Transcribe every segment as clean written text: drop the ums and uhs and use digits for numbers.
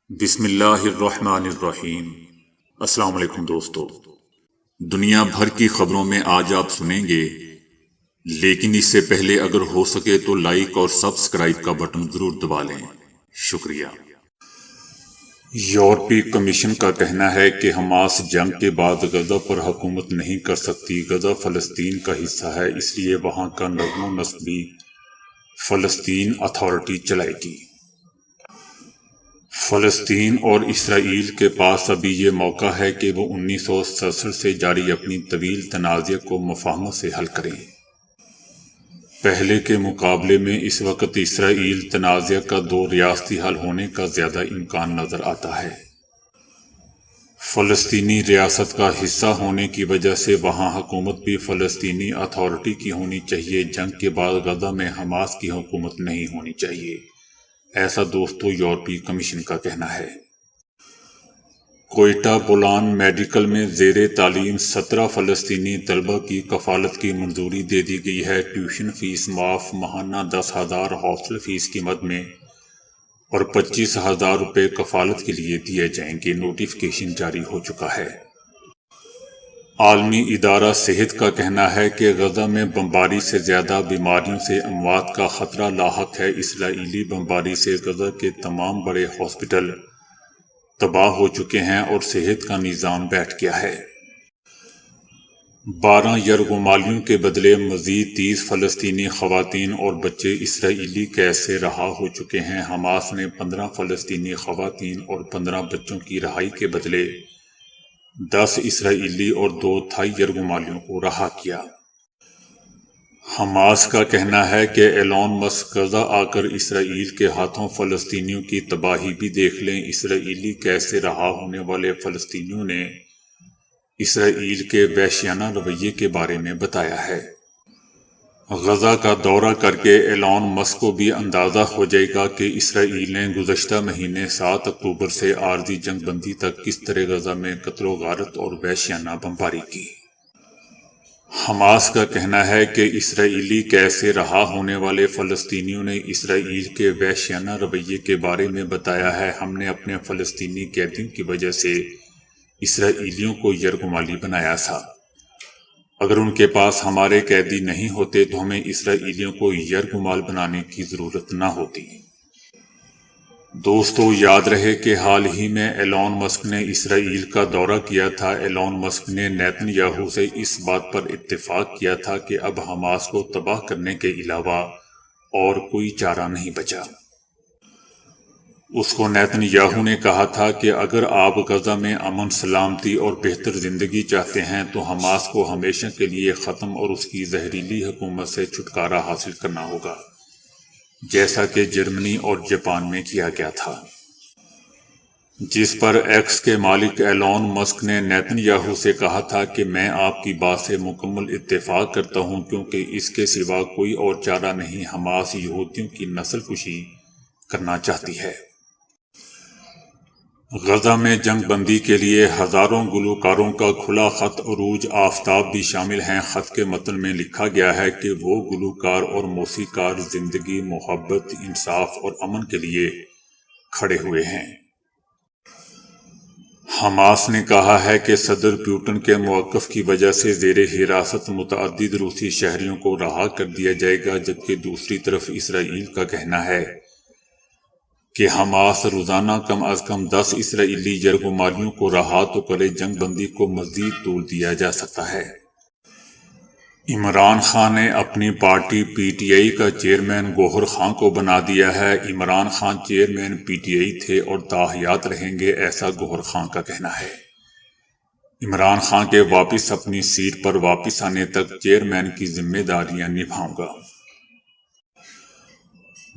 بسم اللہ الرحمن الرحیم۔ السلام علیکم دوستو، دنیا بھر کی خبروں میں آج آپ سنیں گے، لیکن اس سے پہلے اگر ہو سکے تو لائک اور سبسکرائب کا بٹن ضرور دبا لیں۔ شکریہ۔ یورپی کمیشن کا کہنا ہے کہ حماس جنگ کے بعد غزہ پر حکومت نہیں کر سکتی۔ غزہ فلسطین کا حصہ ہے، اس لیے وہاں کا نظم و نسق بھی فلسطین اتھارٹی چلائے گی۔ فلسطین اور اسرائیل کے پاس ابھی یہ موقع ہے کہ وہ 1967 سے جاری اپنی طویل تنازع کو مفاہمت سے حل کریں۔ پہلے کے مقابلے میں اس وقت اسرائیل تنازع کا دو ریاستی حل ہونے کا زیادہ امکان نظر آتا ہے۔ فلسطینی ریاست کا حصہ ہونے کی وجہ سے وہاں حکومت بھی فلسطینی اتھارٹی کی ہونی چاہیے۔ جنگ کے بعد غزہ میں حماس کی حکومت نہیں ہونی چاہیے، ایسا دوستو یورپی کمیشن کا کہنا ہے۔ کوئٹہ بولان میڈیکل میں زیر تعلیم 17 فلسطینی طلبہ کی کفالت کی منظوری دے دی گئی ہے۔ ٹیوشن فیس معاف، ماہانہ 10,000 ہاسٹل فیس کی مد میں اور 25,000 روپے کفالت کے لیے دیے جائیں گے۔ نوٹیفیکیشن جاری ہو چکا ہے۔ عالمی ادارہ صحت کا کہنا ہے کہ غزہ میں بمباری سے زیادہ بیماریوں سے اموات کا خطرہ لاحق ہے۔ اسرائیلی بمباری سے غزہ کے تمام بڑے ہاسپٹل تباہ ہو چکے ہیں اور صحت کا نظام بیٹھ گیا ہے۔ 12 یرغمالیوں کے بدلے مزید 30 فلسطینی خواتین اور بچے اسرائیلی قید سے رہا ہو چکے ہیں۔ حماس نے 15 فلسطینی خواتین اور 15 بچوں کی رہائی کے بدلے 10 اسرائیلی اور 2 تھائی یرغمالیوں کو رہا کیا۔ حماس کا کہنا ہے کہ ایلون مسک غزہ آ کر اسرائیل کے ہاتھوں فلسطینیوں کی تباہی بھی دیکھ لیں۔ اسرائیلی قید سے رہا ہونے والے فلسطینیوں نے اسرائیل کے وحشیانہ رویے کے بارے میں بتایا ہے۔ غزہ کا دورہ کر کے ایلون مسک کو بھی اندازہ ہو جائے گا کہ اسرائیل نے گزشتہ مہینے 7 اکتوبر سے عارضی جنگ بندی تک کس طرح غزہ میں قتل و غارت اور وحشیانہ بمباری کی۔ حماس کا کہنا ہے کہ اسرائیلی قید سے رہا ہونے والے فلسطینیوں نے اسرائیل کے وحشیانہ رویے کے بارے میں بتایا ہے۔ ہم نے اپنے فلسطینی قیدیوں کی وجہ سے اسرائیلیوں کو یرغمالی بنایا تھا۔ اگر ان کے پاس ہمارے قیدی نہیں ہوتے تو ہمیں اسرائیلیوں کو یرغمال بنانے کی ضرورت نہ ہوتی۔ دوستو یاد رہے کہ حال ہی میں ایلون مسک نے اسرائیل کا دورہ کیا تھا۔ ایلون مسک نے نیتن یاہو سے اس بات پر اتفاق کیا تھا کہ اب حماس کو تباہ کرنے کے علاوہ اور کوئی چارہ نہیں بچا۔ اس کو نیتن یاہو نے کہا تھا کہ اگر آپ غزہ میں امن، سلامتی اور بہتر زندگی چاہتے ہیں تو حماس کو ہمیشہ کے لیے ختم اور اس کی زہریلی حکومت سے چھٹکارا حاصل کرنا ہوگا، جیسا کہ جرمنی اور جاپان میں کیا گیا تھا۔ جس پر ایکس کے مالک ایلون مسک نے نیتن یاہو سے کہا تھا کہ میں آپ کی بات سے مکمل اتفاق کرتا ہوں، کیونکہ اس کے سوا کوئی اور چارہ نہیں۔ حماس یہودیوں کی نسل کشی کرنا چاہتی ہے۔ غزہ میں جنگ بندی کے لیے ہزاروں گلوکاروں کا کھلا خط عروج آفتاب بھی شامل ہیں۔ خط کے متن میں لکھا گیا ہے کہ وہ گلوکار اور موسیقار زندگی، محبت، انصاف اور امن کے لیے کھڑے ہوئے ہیں۔ حماس نے کہا ہے کہ صدر پوٹن کے موقف کی وجہ سے زیر حراست متعدد روسی شہریوں کو رہا کر دیا جائے گا، جبکہ دوسری طرف اسرائیل کا کہنا ہے کہ حماس روزانہ کم از کم 10 اسرائیلی یرغمالیوں کو رہا تو کرے۔ جنگ بندی کو مزید طول دیا جا سکتا ہے۔ عمران خان نے اپنی پارٹی پی ٹی آئی کا چیئرمین گوہر خان کو بنا دیا ہے۔ Imran Khan chairman P T I تھے اور تاحیات رہیں گے، ایسا گوہر خان کا کہنا ہے۔ عمران خان کے واپس اپنی سیٹ پر واپس آنے تک چیئرمین کی ذمہ داریاں نبھاؤں گا۔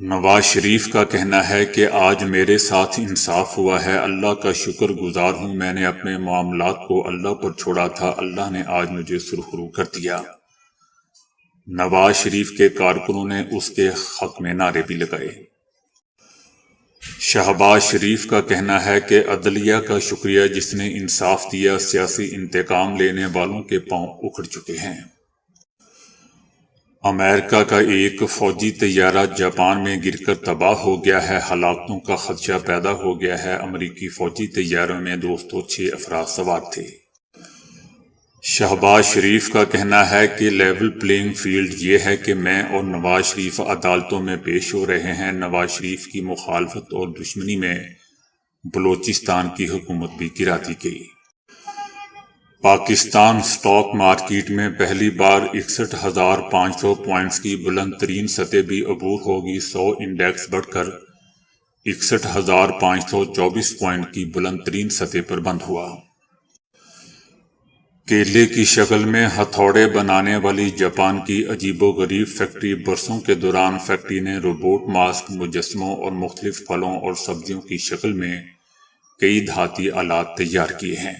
نواز شریف کا کہنا ہے کہ آج میرے ساتھ انصاف ہوا ہے، اللہ کا شکر گزار ہوں۔ میں نے اپنے معاملات کو اللہ پر چھوڑا تھا، اللہ نے آج مجھے سرخرو کر دیا۔ نواز شریف کے کارکنوں نے اس کے حق میں نعرے بھی لگائے۔ شہباز شریف کا کہنا ہے کہ عدلیہ کا شکریہ جس نے انصاف دیا، سیاسی انتقام لینے والوں کے پاؤں اکھڑ چکے ہیں۔ امریکہ کا ایک فوجی طیارہ جاپان میں گر کر تباہ ہو گیا ہے۔ ہلاکتوں کا خدشہ پیدا ہو گیا ہے۔ امریکی فوجی طیاروں میں 206 افراد سوار تھے۔ شہباز شریف کا کہنا ہے کہ لیول پلینگ فیلڈ یہ ہے کہ میں اور نواز شریف عدالتوں میں پیش ہو رہے ہیں۔ نواز شریف کی مخالفت اور دشمنی میں بلوچستان کی حکومت بھی گرا دی گئی۔ پاکستان سٹاک مارکیٹ میں پہلی بار 61,500 پوائنٹس کی بلند ترین سطح بھی عبور ہوگی۔ 100 انڈیکس بڑھ کر 61,524 پوائنٹ کی بلند ترین سطح پر بند ہوا۔ کیلے کی شکل میں ہتھوڑے بنانے والی جاپان کی عجیب و غریب فیکٹری۔ برسوں کے دوران فیکٹری نے روبوٹ ماسک، مجسموں اور مختلف پھلوں اور سبزیوں کی شکل میں کئی دھاتی آلات تیار کیے ہیں۔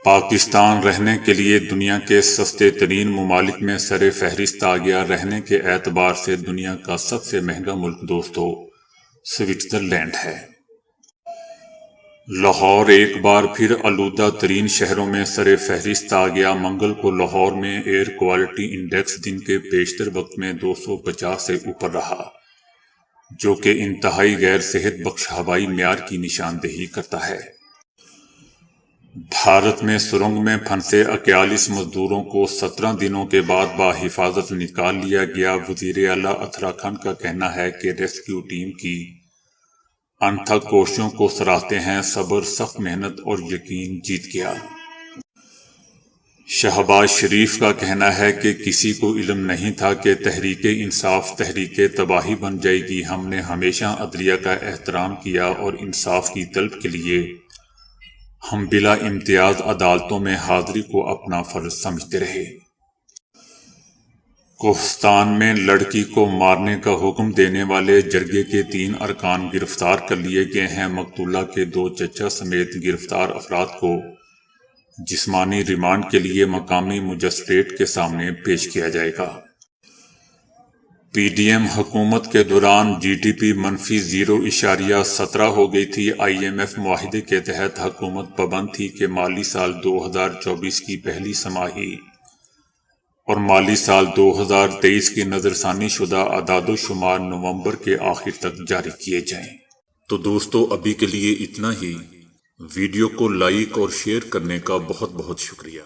پاکستان رہنے کے لیے دنیا کے سستے ترین ممالک میں سر فہرست آ گیا۔ رہنے کے اعتبار سے دنیا کا سب سے مہنگا ملک دوستو سوئٹزرلینڈ ہے۔ لاہور ایک بار پھر آلودہ ترین شہروں میں سر فہرست آ گیا۔ منگل کو لاہور میں ایئر کوالٹی انڈیکس دن کے بیشتر وقت میں 250 سے اوپر رہا، جو کہ انتہائی غیر صحت بخش ہوائی معیار کی نشاندہی کرتا ہے۔ بھارت میں سرنگ میں پھنسے 41 مزدوروں کو 17 دنوں کے بعد بحفاظت نکال لیا گیا۔ وزیر اعلیٰ اتراکھنڈ کا کہنا ہے کہ ریسکیو ٹیم کی انتھک کوششوں کو سراہتے ہیں۔ صبر، سخت محنت اور یقین جیت گیا۔ شہباز شریف کا کہنا ہے کہ کسی کو علم نہیں تھا کہ تحریک انصاف تحریک تباہی بن جائے گی۔ ہم نے ہمیشہ عدلیہ کا احترام کیا اور انصاف کی طلب کے لیے ہم بلا امتیاز عدالتوں میں حاضری کو اپنا فرض سمجھتے رہے۔ کوہستان میں لڑکی کو مارنے کا حکم دینے والے جرگے کے 3 ارکان گرفتار کر لیے گئے ہیں۔ مقتولہ کے 2 چچا سمیت گرفتار افراد کو جسمانی ریمانڈ کے لیے مقامی مجسٹریٹ کے سامنے پیش کیا جائے گا۔ پی ڈی ایم حکومت کے دوران جی ڈی پی -0.17 ہو گئی تھی۔ آئی ایم ایف معاہدے کے تحت حکومت پابند تھی کہ مالی سال 2024 کی پہلی سماہی اور مالی سال 2023 کی نظرثانی شدہ اعداد و شمار نومبر کے آخر تک جاری کیے جائیں۔ تو دوستو ابھی کے لیے اتنا ہی۔ ویڈیو کو لائک اور شیئر کرنے کا بہت بہت شکریہ۔